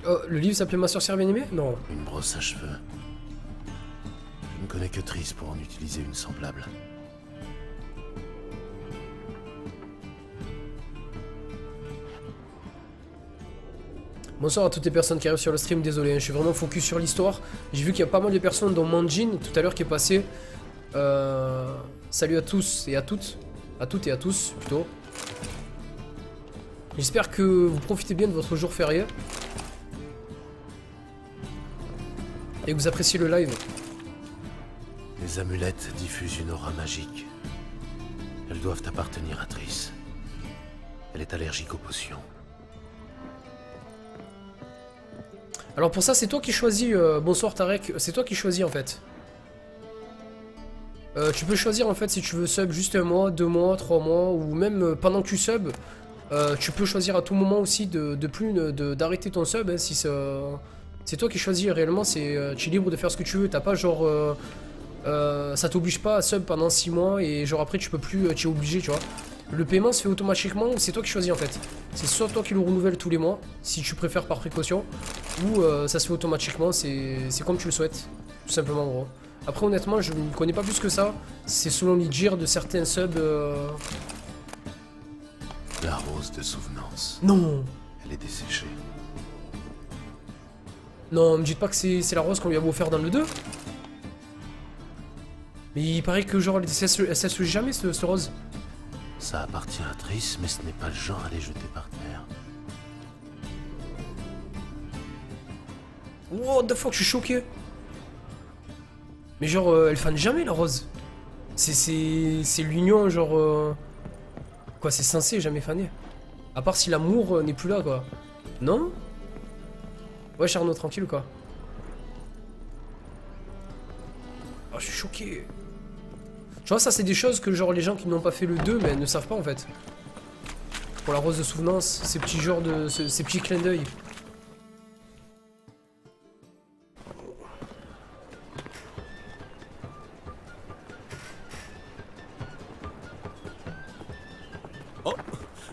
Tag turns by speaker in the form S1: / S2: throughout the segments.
S1: Oh, le livre s'appelait Ma sorcière bien-aimée? Non.
S2: Une brosse à cheveux. Je ne connais que Triss pour en utiliser une semblable.
S1: Bonsoir à toutes les personnes qui arrivent sur le stream, désolé, hein, je suis vraiment focus sur l'histoire. J'ai vu qu'il y a pas mal de personnes, dont Manjin, tout à l'heure, qui est passé. Salut à tous et à toutes. À toutes et à tous, plutôt. J'espère que vous profitez bien de votre jour férié. Et que vous appréciez le live.
S2: Les amulettes diffusent une aura magique. Elles doivent appartenir à Triss. Elle est allergique aux potions.
S1: Alors pour ça, c'est toi qui choisis. Bonsoir Tarek, c'est toi qui choisis en fait. Tu peux choisir en fait si tu veux sub juste un mois, 2 mois, 3 mois, ou même pendant que tu sub. Tu peux choisir à tout moment aussi d'arrêter ton sub hein, si c'est toi qui choisis réellement, tu es libre de faire ce que tu veux, t'as pas genre ça t'oblige pas à sub pendant 6 mois et genre après tu peux plus, tu es obligé tu vois. Le paiement se fait automatiquement ou c'est toi qui choisis en fait. C'est soit toi qui le renouvelles tous les mois, si tu préfères par précaution, ou ça se fait automatiquement, c'est comme tu le souhaites, tout simplement en gros. Après honnêtement je ne connais pas plus que ça, c'est selon les dires de certains subs.
S2: La rose de souvenance.
S1: Non.
S2: Elle est desséchée.
S1: Non, me dites pas que c'est la rose qu'on lui a offert dans le 2. Mais il paraît que genre elle sèche jamais ce rose.
S2: Ça appartient à Triss, mais ce n'est pas le genre à les jeter par terre.
S1: What the fuck, je suis choqué. Mais genre elle fane jamais la rose. C'est l'union genre... Quoi, c'est censé jamais faner. À part si l'amour n'est plus là quoi. Non? Ouais Charno, tranquille quoi. Oh, je suis choqué. Tu vois, ça c'est des choses que genre les gens qui n'ont pas fait le 2 mais ne savent pas en fait. Pour la rose de souvenance, ces petits genres de... ces petits clins d'œil.
S3: Oh,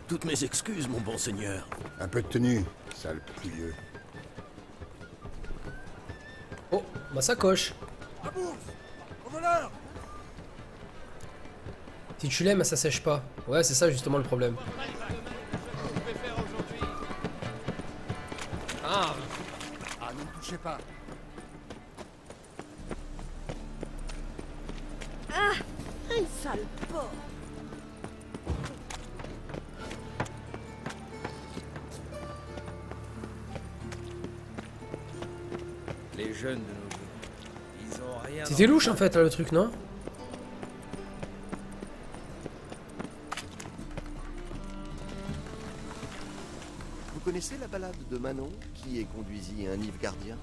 S3: toutes mes excuses, mon bon seigneur.
S4: Un peu de tenue, sale pouilleux.
S1: Oh, ma sacoche.
S4: À bourse! Au voleur!
S1: Si tu l'aimes, ça sèche pas. Ouais, c'est ça justement le problème.
S4: Ah, ne me touchez pas.
S5: Ah, un sale porc.
S6: Les jeunes de nos jours, ils ont rien.
S1: C'était louche en fait là, le truc, non?
S7: Vous connaissez la balade de Manon qui est conduisit un Nilfgaardien?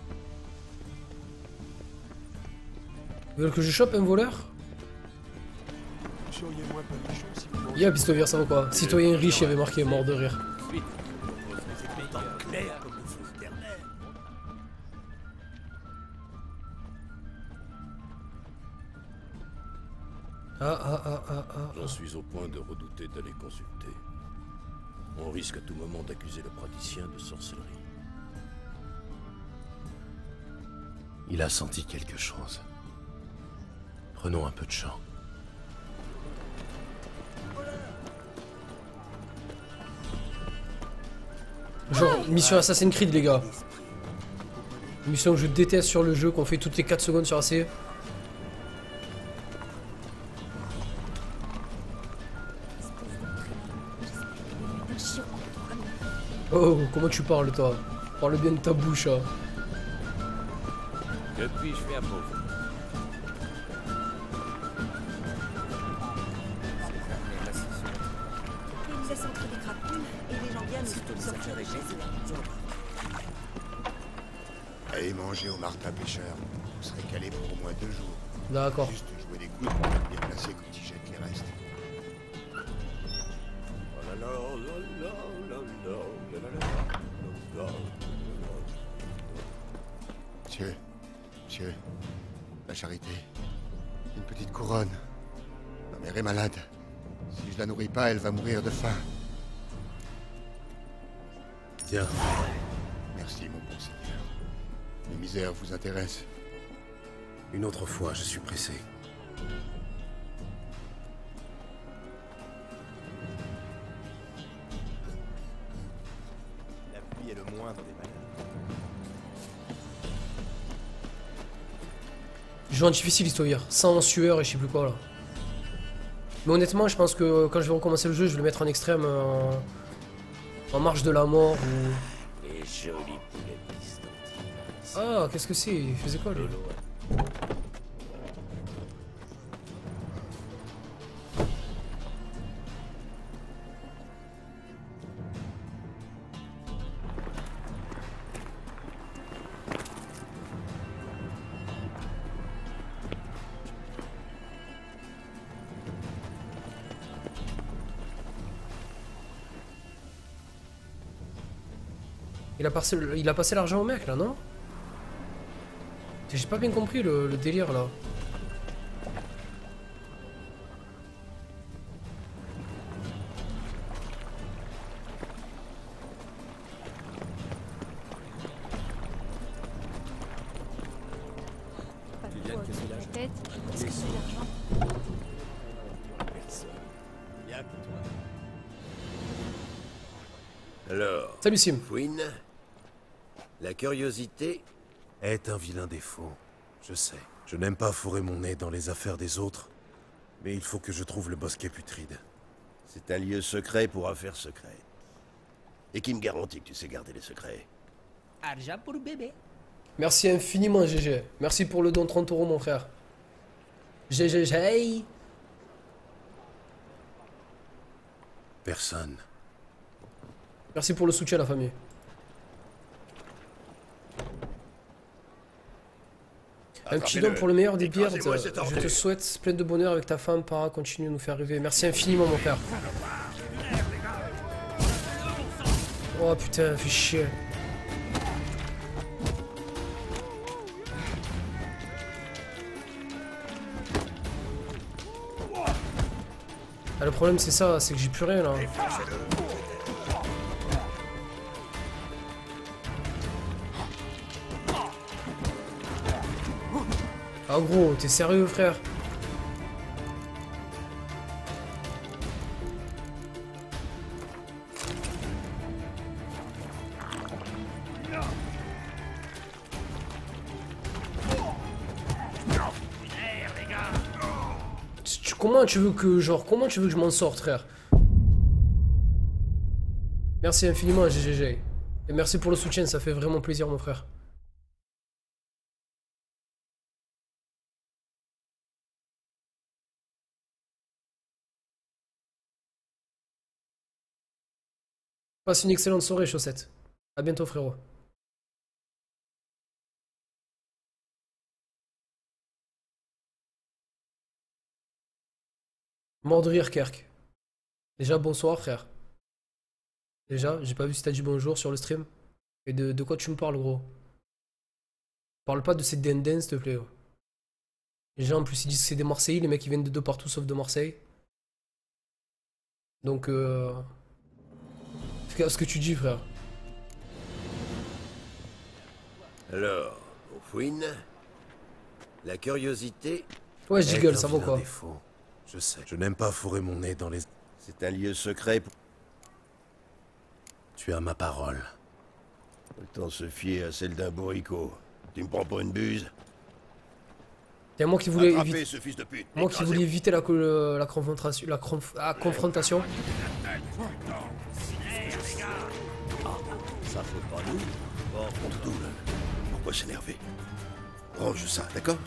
S1: Ils veulent que je chope un voleur? Y'a pistolet ça ou quoi? Citoyen riche, il y avait marqué mort de rire.
S3: J'en suis au point de redouter d'aller consulter. On risque à tout moment d'accuser le praticien de sorcellerie.
S2: Il a senti quelque chose. Prenons un peu de champ.
S1: Genre, mission Assassin's Creed, les gars. Mission que je déteste sur le jeu, qu'on fait toutes les 4 secondes sur AC. Oh, comment tu parles, toi? Parle bien de ta bouche, hein.
S6: Que puis-je faire pour vous?
S5: Il nous laisse entrer des crapules et des gens bien nous sortir des chaises.
S4: Allez manger au Martin pêcheur. Vous serez calé pour au moins 2 jours.
S1: D'accord.
S4: Juste jouer des coudes pour être bien placé quand il jette les restes.
S3: Oh là là, oh là là, oh là là, oh là là, oh là là.
S4: Monsieur, la charité. Une petite couronne. Ma mère est malade. Si je la nourris pas, elle va mourir de faim.
S2: Tiens,
S4: Merci, mon bon seigneur. Les misères vous intéressent.
S2: Une autre fois, je suis pressé.
S7: La pluie est le moindre des malheurs.
S1: Genre difficile histoire, sans sueur et je sais plus quoi là. Mais honnêtement, je pense que quand je vais recommencer le jeu, je vais le mettre en extrême, en marche de la mort ou...
S3: Les jolis poulets pistons.
S1: Ah, qu'est-ce que c'est? Il faisait quoi lui? Il a passé l'argent au mec là, non? J'ai pas bien compris le délire là.
S5: Pas
S6: Tu
S5: de
S6: viens de
S5: quoi,
S6: casser l'âge.
S5: tête. Est-ce que c'est l'argent?
S7: Personne. Bien que toi.
S3: Alors,
S1: Salut Sim.
S3: Fouine, la curiosité.
S2: Est un vilain défaut. Je sais. Je n'aime pas fourrer mon nez dans les affaires des autres. Mais il faut que je trouve le bosquet putride.
S3: C'est un lieu secret pour affaires secrètes. Et qui me garantit que tu sais garder les secrets?
S6: Argent pour bébé.
S1: Merci infiniment GG. Merci pour le don 30 € mon frère. GG.
S2: Personne.
S1: Merci pour le soutien la famille. Un petit don pour le meilleur des beards.
S3: Écrasez-moi cette
S1: Je te
S3: ordure.
S1: souhaite plein de bonheur avec ta femme, Para. Continue de nous faire rêver. Merci infiniment mon frère. Oh putain, fais chier. Ah, le problème c'est ça, c'est que j'ai plus rien là. Ah gros, t'es sérieux frère? Comment tu veux que comment tu veux que je m'en sorte frère? Merci infiniment GGG. Et merci pour le soutien, ça fait vraiment plaisir mon frère. Passe une excellente soirée, Chaussette. A bientôt, frérot. Mort de rire, Kerk. Déjà, bonsoir, frère. Déjà, j'ai pas vu si t'as dit bonjour sur le stream. Et de quoi tu me parles, gros? Parle pas de ces dendens, s'il te plaît. Gros. Les gens, en plus, ils disent que c'est des Marseillais. Les mecs, ils viennent de partout sauf de Marseille. Donc, fais ce que tu dis, frère.
S3: Alors, Fouine, la curiosité.
S1: Ouais, je
S2: Est
S1: gueule,
S2: un
S1: ça vaut
S2: vilain
S1: quoi?
S2: défaut. Je sais. Je n'aime pas fourrer mon nez dans les...
S3: C'est un lieu secret pour...
S2: Tu as ma parole.
S3: Autant se fier à celle d'un bourricot. Tu me prends pour une buse?
S1: Y'a moi qui voulais
S3: Attrapez
S1: éviter...
S3: ce fils de pute.
S1: Moi qui
S3: Écrasez-
S1: voulais éviter la confrontation. La confrontation.
S3: Ça fait pas nous. Bon, contre double. Pourquoi s'énerver? Range ça, d'accord?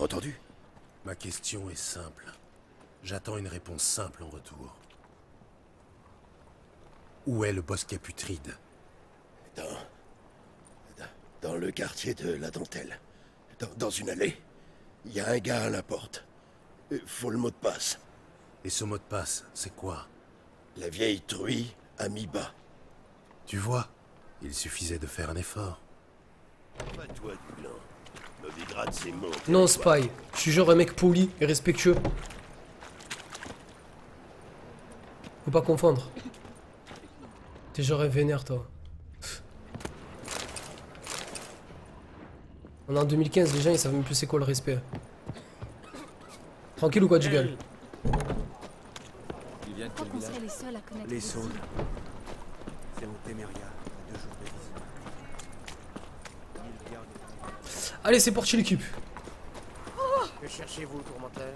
S3: Entendu?
S2: Ma question est simple. J'attends une réponse simple en retour. Où est le bosquet putride?
S3: Dans le quartier de la Dentelle. Dans une allée. Il y a un gars à la porte. Faut le mot de passe.
S2: Et ce mot de passe, c'est quoi?
S3: La vieille truie a mis bas.
S2: Tu vois, il suffisait de faire un effort.
S3: Pas toi du blanc. Novigrad, c'est mon.
S1: Non, Spy. Je suis genre un mec poli et respectueux. Faut pas confondre. T'es genre un vénère, toi. On est en 2015, les gens ils savent même plus c'est quoi le respect. Tranquille ou quoi, Jugal?
S6: Il vient de
S5: Je crois
S6: quel
S5: qu'on
S6: village?
S5: serait les seuls à connaître
S7: Les
S5: ici.
S7: saules. C'est au Téméria, à 2 jours de visite.
S1: Allez, c'est parti l'équipe.
S7: Que cherchez-vous, tourmenteur?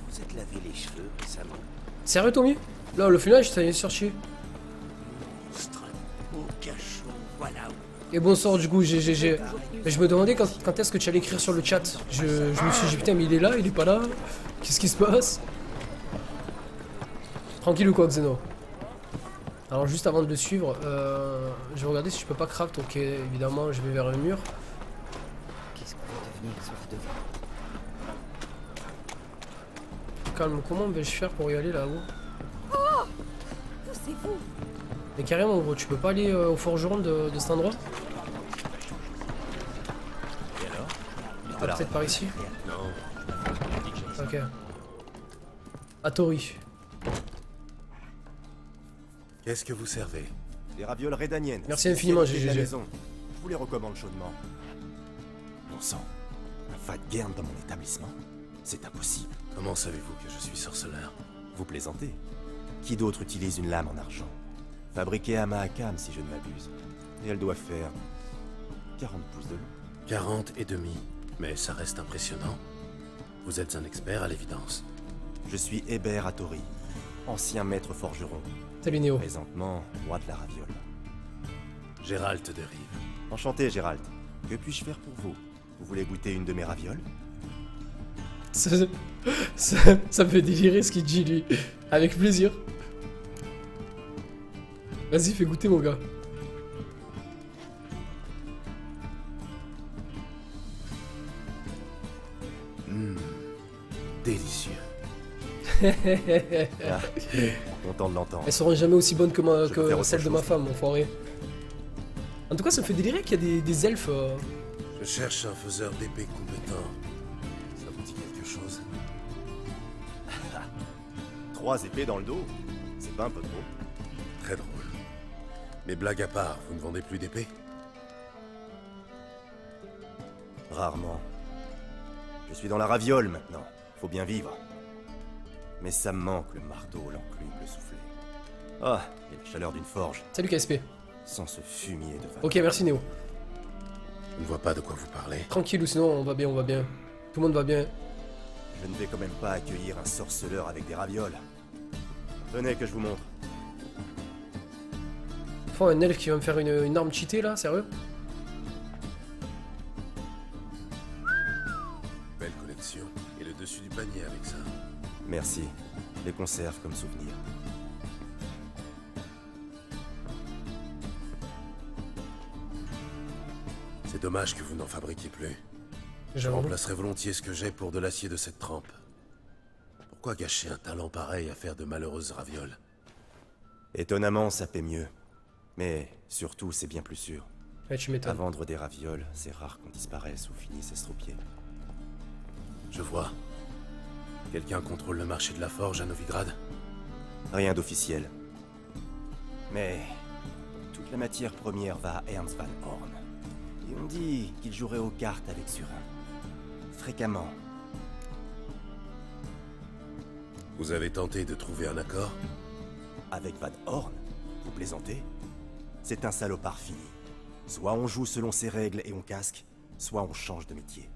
S7: Vous êtes lavé les cheveux récemment?
S1: Sérieux, Tommy? Là, le final, je t'ai sorti.
S7: Monstre, au cachot, voilà.
S1: Et bonsoir du coup, GGG. Mais je me demandais quand est-ce que tu allais écrire sur le chat. Je me suis dit putain mais il est là, il est pas là. Qu'est-ce qui se passe? Tranquille ou quoi Xeno? Alors juste avant de le suivre, je vais regarder si je peux pas craft. Ok, évidemment je vais vers le mur.
S7: Qu'est-ce qu'on va devenir ce devant?
S1: Calme, comment vais-je faire pour y aller là-haut?
S5: Poussez-vous.
S1: Mais carrément gros, tu peux pas aller au forgeron de cet endroit? Ah, peut-être par ici? Ok. Atori.
S2: Qu'est-ce que vous servez?
S8: Des ravioles rédaniennes.
S1: Merci infiniment,
S8: Spécialité de la
S1: GG.
S8: maison. Je vous les recommande chaudement. Bon sang, un fat guerne dans mon établissement? C'est impossible.
S2: Comment savez-vous que je suis sorceleur?
S8: Vous plaisantez? Qui d'autre utilise une lame en argent? Fabriquée à Mahakam, si je ne m'abuse. Et elle doit faire 40 pouces de long.
S2: 40 et demi. Mais ça reste impressionnant. Vous êtes un expert à l'évidence.
S8: Je suis Hébert Atori, ancien maître forgeron.
S1: Salut Néo.
S8: Présentement, roi de la raviole.
S2: Gérald de Rive.
S8: Enchanté, Gérald. Que puis-je faire pour vous? Vous voulez goûter une de mes ravioles?
S1: Ça me fait délirer ce qu'il dit lui. Avec plaisir. Vas-y, fais goûter mon gars.
S2: Délicieux.
S8: Ah, content de l'entendre.
S1: Elles seront jamais aussi bonnes que,
S8: Je peux faire autre
S1: celles de ma
S8: chose.
S1: femme, enfoiré. En tout cas, ça me fait délirer qu'il y a des elfes.
S2: Je cherche un faiseur d'épée compétent. Ça vous dit quelque chose?
S8: 3 épées dans le dos? C'est pas un peu trop?
S2: Très drôle. Mais blague à part, vous ne vendez plus d'épée?
S8: Rarement. Je suis dans la raviole maintenant. Faut bien vivre. Mais ça me manque le marteau, l'enclume, le soufflet. Ah, et la chaleur d'une forge,
S1: Salut KSP.
S8: sans ce fumier de vin.
S1: Ok, merci Néo.
S2: Je ne vois pas de quoi vous parlez.
S1: Tranquille ou sinon on va bien, on va bien. Tout le monde va bien.
S8: Je ne vais quand même pas accueillir un sorceleur avec des ravioles. Venez que je vous montre.
S1: Faut un elfe qui va me faire une arme cheatée là, sérieux?
S2: Belle collection. Et le dessus du panier avec ça.
S8: Merci. Je les conserve comme souvenir.
S2: C'est dommage que vous n'en fabriquiez plus. Je
S1: J'avoue.
S2: remplacerai volontiers ce que j'ai pour de l'acier de cette trempe. Pourquoi gâcher un talent pareil à faire de malheureuses ravioles?
S8: Étonnamment, ça paie mieux. Mais surtout, c'est bien plus sûr.
S1: Ouais, tu
S8: À
S1: m'étonnes.
S8: vendre des ravioles, c'est rare qu'on disparaisse ou finisse estropié.
S2: Je vois. Quelqu'un contrôle le marché de la forge à Novigrad?
S8: Rien d'officiel. Mais toute la matière première va à Ernst Van Horn. Et on dit qu'il jouerait aux cartes avec Surin. Fréquemment.
S2: Vous avez tenté de trouver un accord?
S8: Avec Van Horn? Vous plaisantez? C'est un salopard fini. Soit on joue selon ses règles et on casque, soit on change de métier.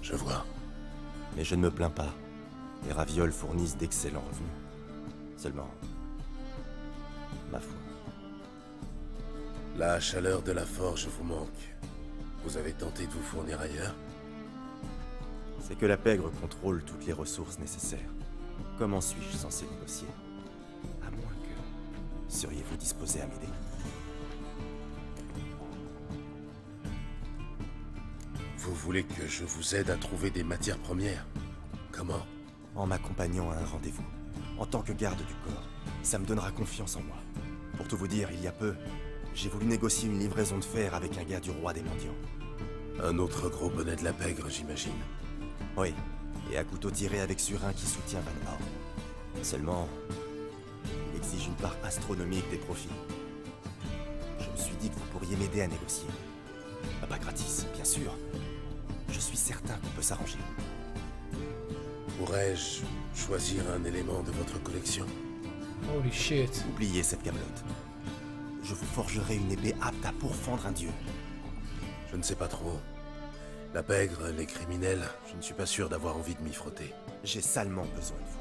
S2: Je vois.
S8: Mais je ne me plains pas. Les ravioles fournissent d'excellents revenus. Seulement... ma foi.
S2: La chaleur de la forge vous manque. Vous avez tenté de vous fournir ailleurs?
S8: C'est que la pègre contrôle toutes les ressources nécessaires. Comment suis-je censé négocier? À moins que... Seriez-vous disposé à m'aider?
S2: Vous voulez que je vous aide à trouver des matières premières? Comment?
S8: En m'accompagnant à un rendez-vous. En tant que garde du corps. Ça me donnera confiance en moi. Pour tout vous dire, il y a peu, j'ai voulu négocier une livraison de fer avec un gars du roi des mendiants.
S2: Un autre gros bonnet de la pègre, j'imagine.
S8: Oui, et à couteau tiré avec Surin qui soutient Van Horn. Seulement, Il exige une part astronomique des profits. Je me suis dit que vous pourriez m'aider à négocier. Pas gratis, bien sûr. Je suis certain qu'on peut s'arranger.
S3: Pourrais-je choisir un élément de votre collection?
S1: Holy shit.
S8: Oubliez cette camelote. Je vous forgerai une épée apte à pourfendre un dieu.
S3: Je ne sais pas trop. La pègre, les criminels, je ne suis pas sûr d'avoir envie de m'y frotter.
S8: J'ai salement besoin de vous.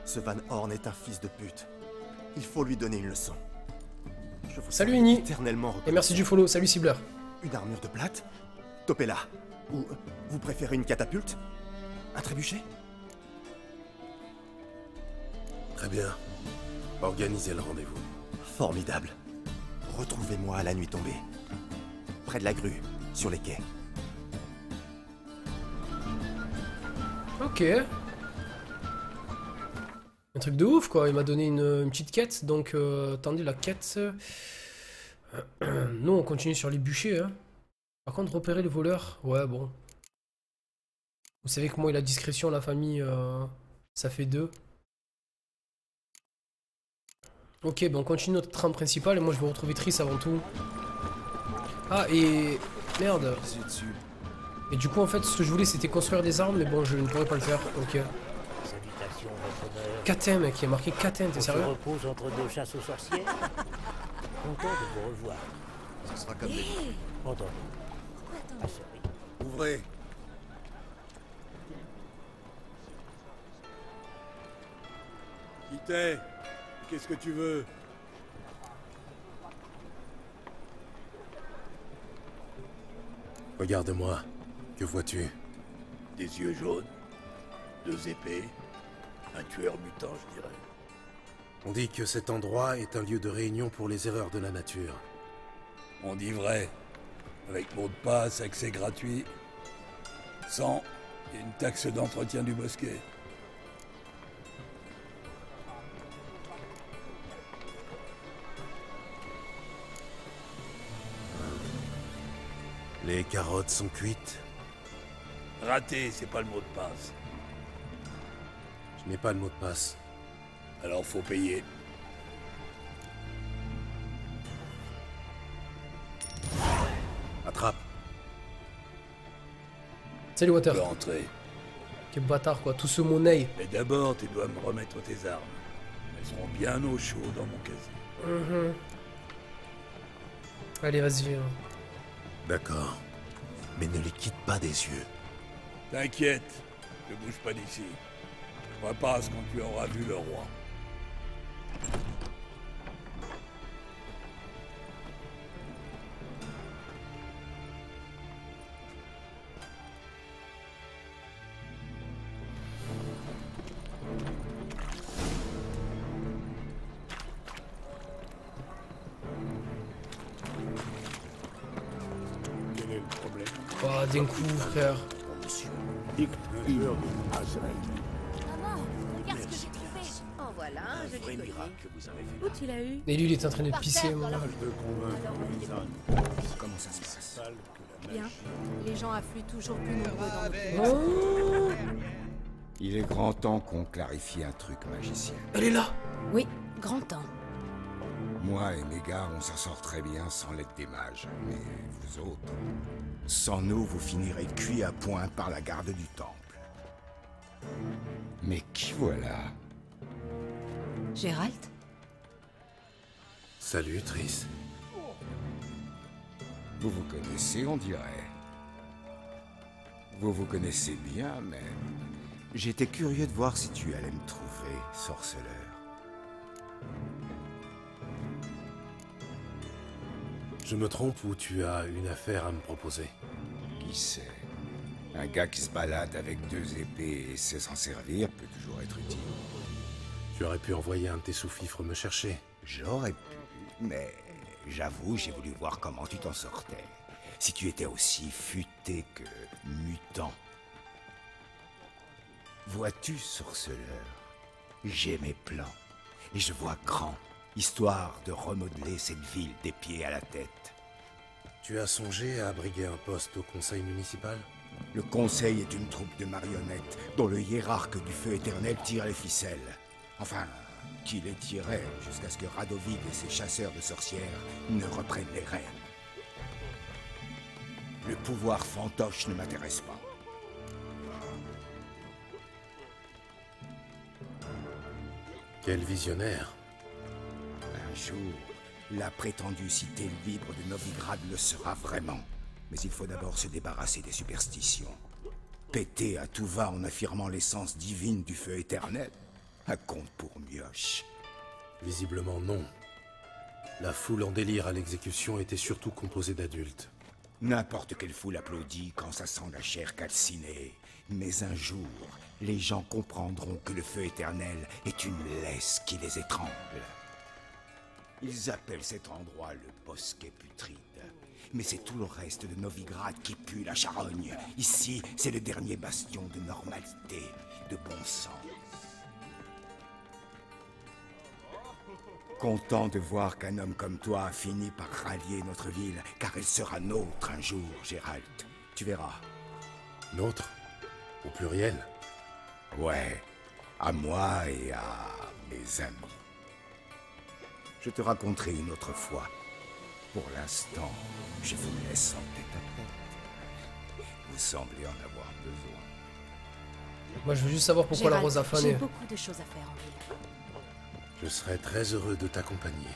S8: Ce Van Horn est un fils de pute. Il faut lui donner une leçon. Je vous
S1: Salut
S8: serai
S1: Ini.
S8: éternellement
S1: Et merci du follow. Salut Cibler.
S8: Une armure de plate? Topez-la. Ou vous préférez une catapulte? Un trébuchet?
S3: Très bien. Organisez le rendez-vous.
S8: Formidable. Retrouvez-moi à la nuit tombée. Près de la grue, sur les quais.
S1: Ok. Un truc de ouf quoi, il m'a donné une petite quête, donc attendez la quête. Nous on continue sur les bûchers. Hein. Par contre repérer le voleur, ouais bon. Vous savez que moi et la discrétion, la famille, ça fait 2. Ok, ben on continue notre trame principale et moi je vais retrouver Triss avant tout. Ah et... Merde. Et du coup en fait ce que je voulais c'était construire des armes mais bon je ne pourrais pas le faire, ok.
S9: Salutations, votre honneur.
S1: Catin mec, il y a marqué Catin, t'es
S9: On se
S1: sérieux?
S9: repose entre deux chasses aux sorcières. Content de vous revoir.
S4: Ce sera comme des...
S9: Entendu. Ah, sorry.
S3: Ouvrez.
S10: Qui t'es? Qu'est-ce que tu veux?
S3: Regarde-moi. Que vois-tu?
S10: Des yeux jaunes, 2 épées, un tueur mutant, je dirais.
S3: On dit que cet endroit est un lieu de réunion pour les erreurs de la nature.
S10: On dit vrai. Avec mot de passe, accès gratuit. Sans, et une taxe d'entretien du bosquet.
S3: Les carottes sont cuites.
S10: Raté, c'est pas le mot de passe.
S3: Je n'ai pas le mot de passe.
S10: Alors faut payer.
S3: Attrape.
S1: Salut Water.
S10: Tu peux entrer.
S1: Quel bâtard quoi, tout ce monnaie.
S10: Mais d'abord, tu dois me remettre tes armes. Elles seront bien au chaud dans mon casier.
S1: Allez vas-y.
S3: D'accord. Mais ne les quitte pas des yeux.
S10: T'inquiète, ne bouge pas d'ici. Repasse quand tu auras vu le roi. Quel est le problème?
S1: Oh d'un coup frère.
S5: Maman, regarde ce que j'ai trouvé.
S7: En voilà un joli collier.
S3: que vous avez fait.
S5: Où tu l'as eu?
S1: Et lui il est en train de pisser moi.
S8: Comment ça se passe?
S5: Bien. Les gens affluent toujours plus nombreux dans notre
S1: Oh,
S11: Il est grand temps qu'on clarifie un truc, magicien.
S1: elle est là.
S5: Oui, grand temps.
S11: Moi et mes gars, on s'en sort très bien sans l'aide des mages. Mais vous autres... Sans nous, vous finirez cuits à point par la garde du temple. Mais qui voilà?
S5: Gérald?
S3: Salut, Triss.
S11: Vous vous connaissez, on dirait. Vous vous connaissez bien, mais... J'étais curieux de voir si tu allais me trouver, sorceleur.
S3: Je me trompe ou tu as une affaire à me proposer?
S11: Qui sait? Un gars qui se balade avec 2 épées et sait s'en servir peut toujours être utile.
S3: Tu aurais pu envoyer un de tes sous-fifres me chercher.
S11: J'aurais pu, mais j'avoue, j'ai voulu voir comment tu t'en sortais. Si tu étais aussi futé que mutant. Vois-tu, sorceleur, j'ai mes plans, et je vois grand, histoire de remodeler cette ville des pieds à la tête.
S3: Tu as songé à briguer un poste au conseil municipal?
S11: Le conseil est une troupe de marionnettes dont le hiérarque du feu éternel tire les ficelles. Enfin, qui les tirait jusqu'à ce que Radovid et ses chasseurs de sorcières ne reprennent les rênes. Le pouvoir fantoche ne m'intéresse pas.
S2: Quel visionnaire.
S11: Un jour, la prétendue cité libre de Novigrad le sera vraiment. Mais il faut d'abord se débarrasser des superstitions. Péter à tout va en affirmant l'essence divine du feu éternel. Un conte pour mioche.
S2: Visiblement non. La foule en délire à l'exécution était surtout composée d'adultes.
S11: N'importe quelle foule applaudit quand ça sent la chair calcinée. Mais un jour, les gens comprendront que le feu éternel est une laisse qui les étrangle. Ils appellent cet endroit le bosquet putride. Mais c'est tout le reste de Novigrad qui pue la charogne. Ici, c'est le dernier bastion de normalité, de bon sens. Content de voir qu'un homme comme toi a fini par rallier notre ville, car elle sera nôtre un jour, Gérald. Tu verras.
S2: Nôtre? Au pluriel?
S11: Ouais, à moi et à mes amis. Je te raconterai une autre fois. Pour l'instant, je vous laisse en tête-à-tête. Vous semblez en avoir besoin.
S1: Moi, je veux juste savoir pourquoi la rose a fané.
S5: J'ai beaucoup de choses à faire en ville.
S2: Je serais très heureux de t'accompagner.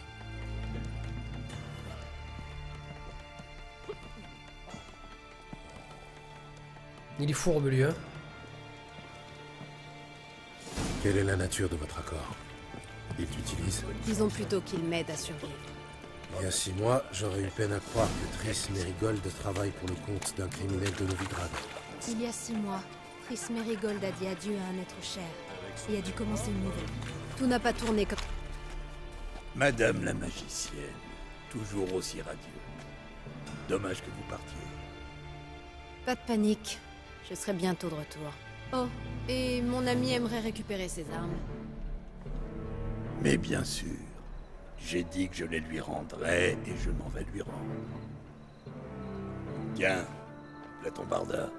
S1: Il est fourbe, lui, hein.
S2: Quelle est la nature de votre accord? Il t'utilise?
S5: Disons plutôt qu'il m'aide à survivre.
S2: Il y a 6 mois, j'aurais eu peine à croire que Triss Merigold travaille pour le compte d'un criminel de Novigrad.
S5: Il y a 6 mois, Triss Merigold a dit adieu à un être cher et a dû commencer une nouvelle vie. Tout n'a pas tourné comme...
S10: Madame la magicienne, toujours aussi radieux. Dommage que vous partiez.
S5: Pas de panique, je serai bientôt de retour. Oh, et mon ami aimerait récupérer ses armes.
S10: Mais bien sûr, j'ai dit que je les lui rendrais et je m'en vais lui rendre. Tiens, Platon Barda.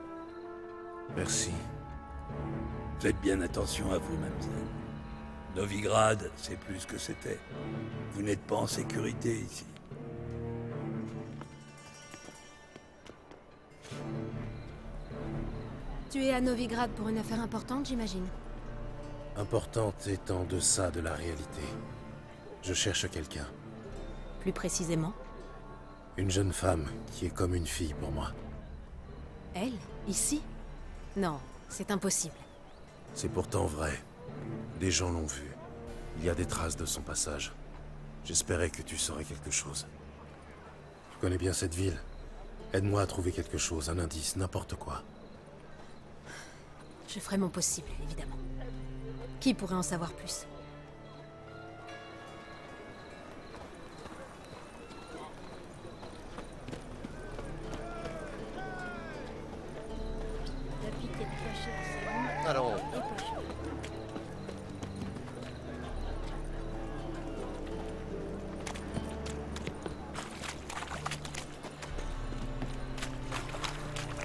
S2: Merci.
S10: Faites bien attention à vous, mademoiselle. Novigrad, c'est plus que c'était. Vous n'êtes pas en sécurité ici.
S5: Tu es à Novigrad pour une affaire importante, j'imagine.
S2: Importante est en deçà de la réalité. Je cherche quelqu'un.
S5: Plus précisément?
S2: Une jeune femme qui est comme une fille pour moi.
S5: Elle? Ici? Non, c'est impossible.
S2: C'est pourtant vrai. Des gens l'ont vue. Il y a des traces de son passage. J'espérais que tu saurais quelque chose. Je connais bien cette ville. Aide-moi à trouver quelque chose, un indice, n'importe quoi.
S5: Je ferai mon possible, évidemment. Qui pourrait en savoir plus?
S7: Allons.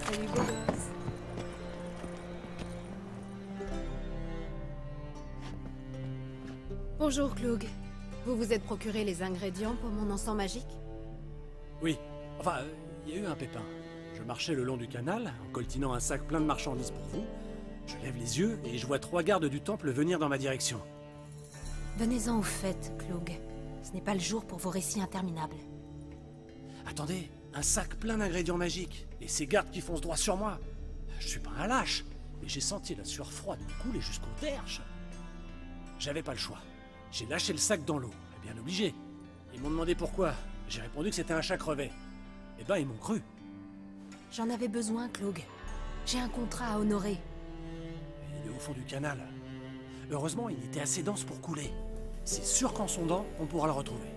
S5: Salut, beau gosse. Bonjour, Cloug. Vous vous êtes procuré les ingrédients pour mon encens magique?
S12: Oui. Enfin, il y a eu un pépin. Je marchais le long du canal, en coltinant un sac plein de marchandises pour vous. Je lève les yeux et je vois 3 gardes du temple venir dans ma direction.
S5: Venez-en au fait, Cloug. Ce n'est pas le jour pour vos récits interminables.
S12: Attendez, un sac plein d'ingrédients magiques, et ces gardes qui foncent droit sur moi. Je suis pas un lâche, mais j'ai senti la sueur froide me couler jusqu'aux derches. J'avais pas le choix. J'ai lâché le sac dans l'eau, bien obligé. Ils m'ont demandé pourquoi. J'ai répondu que c'était un chat crevé. Eh ben, ils m'ont cru.
S5: J'en avais besoin, Cloug. J'ai un contrat à honorer.
S12: Il est au fond du canal. Heureusement, il était assez dense pour couler. C'est sûr qu'en sondant, on pourra le retrouver.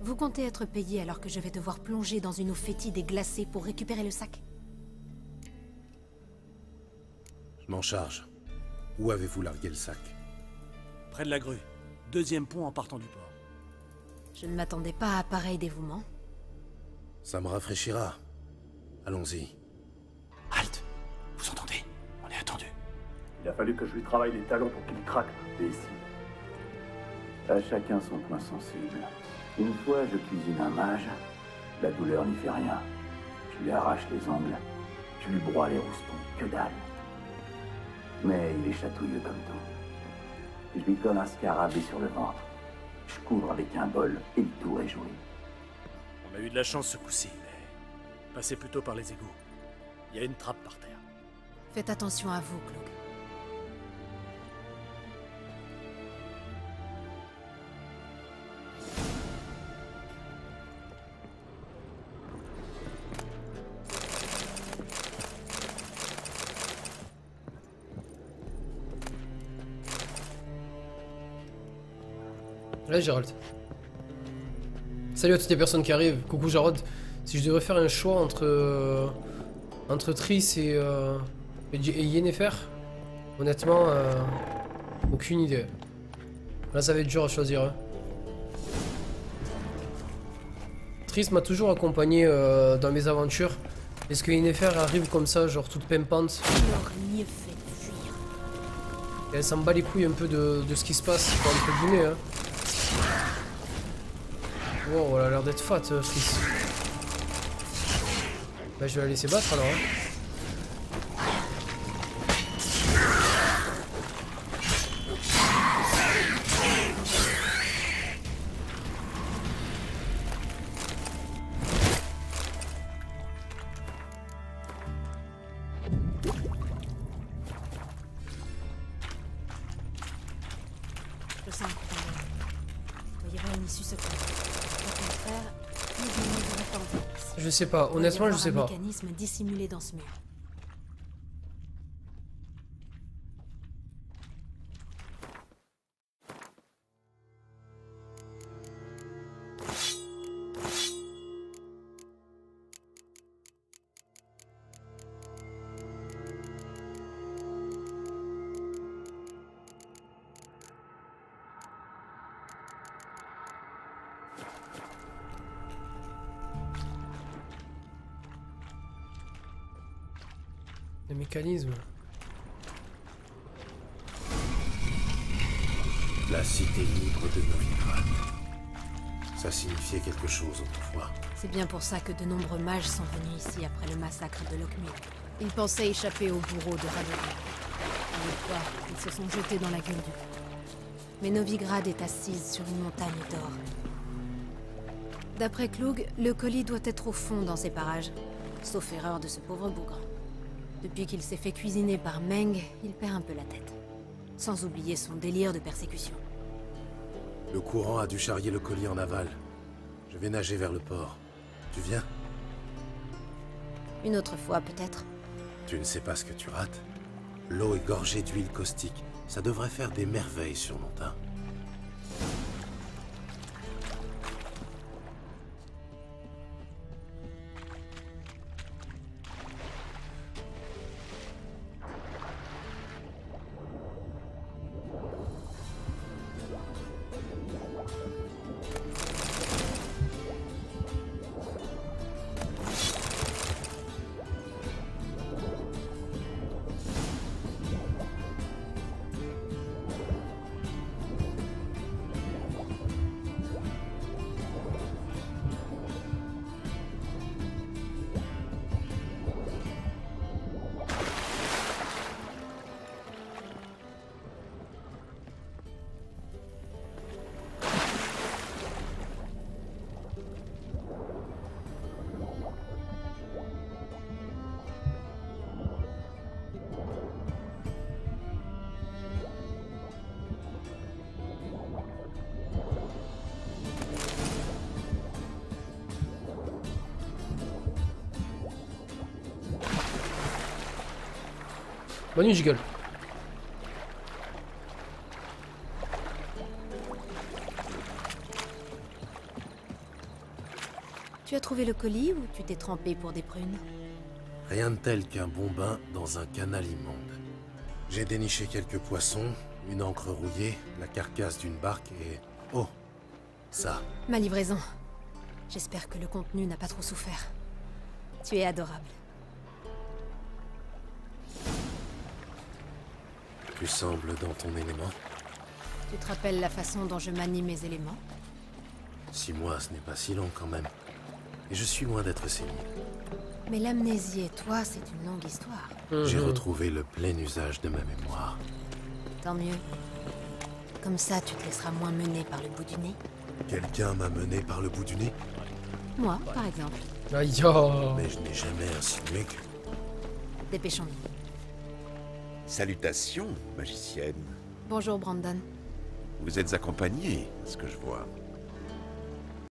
S5: Vous comptez être payé alors que je vais devoir plonger dans une eau fétide et glacée pour récupérer le sac?
S2: Je m'en charge. Où avez-vous largué le sac?
S12: Près de la grue. 2e pont en partant du port.
S5: Je ne m'attendais pas à pareil dévouement.
S2: Ça me rafraîchira. Allons-y.
S12: Halt! Vous entendez? On est attendu.
S13: Il a fallu que je lui travaille les talons pour qu'il craque, et ici. À chacun son point sensible. Une fois, je cuisine un mage, la douleur n'y fait rien. Je lui arrache les ongles, je lui broie les roustons, que dalle. Mais il est chatouilleux comme tout. Je lui colle un scarabée sur le ventre. Je couvre avec un bol et le tour est joué.
S12: On a eu de la chance ce coup-ci, mais passez plutôt par les égouts. Il y a une trappe par terre.
S5: Faites attention à vous, Cloak.
S1: Là, Gérald. Salut à toutes les personnes qui arrivent. Coucou Jarod. Si je devais faire un choix entre Triss et Yennefer, honnêtement, aucune idée. Là, ça va être dur à choisir. Hein. Triss m'a toujours accompagné dans mes aventures. Est-ce que Yennefer arrive comme ça, genre toute pimpante? Et elle s'en bat les couilles un peu de ce qui se passe, entre guillemets. Hein. Wow, elle a l'air d'être fat, Triss. Bah, je vais la laisser battre alors. Hein.
S5: Je sens un coup d'envoi. Il y aura une issue secrète. Au contraire, nous devons attendre.
S1: Je sais pas, honnêtement, je sais pas.
S5: Un mécanisme dissimulé dans ce mur. Le mécanisme.
S2: La cité libre de Novigrad. Ça signifiait quelque chose autrefois.
S5: C'est bien pour ça que de nombreux mages sont venus ici après le massacre de Lockmuir. Ils pensaient échapper au bourreau de Radovid. Une fois, ils se sont jetés dans la gueule du loup. Mais Novigrad est assise sur une montagne d'or. D'après Klug, le colis doit être au fond dans ces parages. Sauf erreur de ce pauvre bougre. Depuis qu'il s'est fait cuisiner par Meng, il perd un peu la tête. Sans oublier son délire de persécution.
S2: Le courant a dû charrier le colis en aval. Je vais nager vers le port. Tu viens?
S5: Une autre fois, peut-être.
S2: Tu ne sais pas ce que tu rates? L'eau est gorgée d'huile caustique. Ça devrait faire des merveilles sur mon teint.
S1: Bonne nuit, Jiggle.
S5: Tu as trouvé le colis ou tu t'es trempé pour des prunes?
S2: Rien de tel qu'un bon bain dans un canal immonde. J'ai déniché quelques poissons, une encre rouillée, la carcasse d'une barque et... Oh, ça.
S5: Ma livraison. J'espère que le contenu n'a pas trop souffert. Tu es adorable.
S2: Tu sembles dans ton élément.
S5: Tu te rappelles la façon dont je manie mes éléments?
S2: 6 mois, ce n'est pas si long quand même. Et je suis loin d'être sénile.
S5: Mais l'amnésie et toi, c'est une longue histoire.
S2: J'ai retrouvé le plein usage de ma mémoire.
S5: Tant mieux. Comme ça, tu te laisseras moins mener par le bout du nez.
S2: Quelqu'un m'a mené par le bout du nez?
S5: Moi, par exemple.
S1: Aïe oh.
S2: Mais je n'ai jamais insinué que...
S5: Dépêchons-nous.
S14: Salutations, magicienne.
S5: Bonjour, Brandon.
S14: Vous êtes accompagnée, à ce que je vois.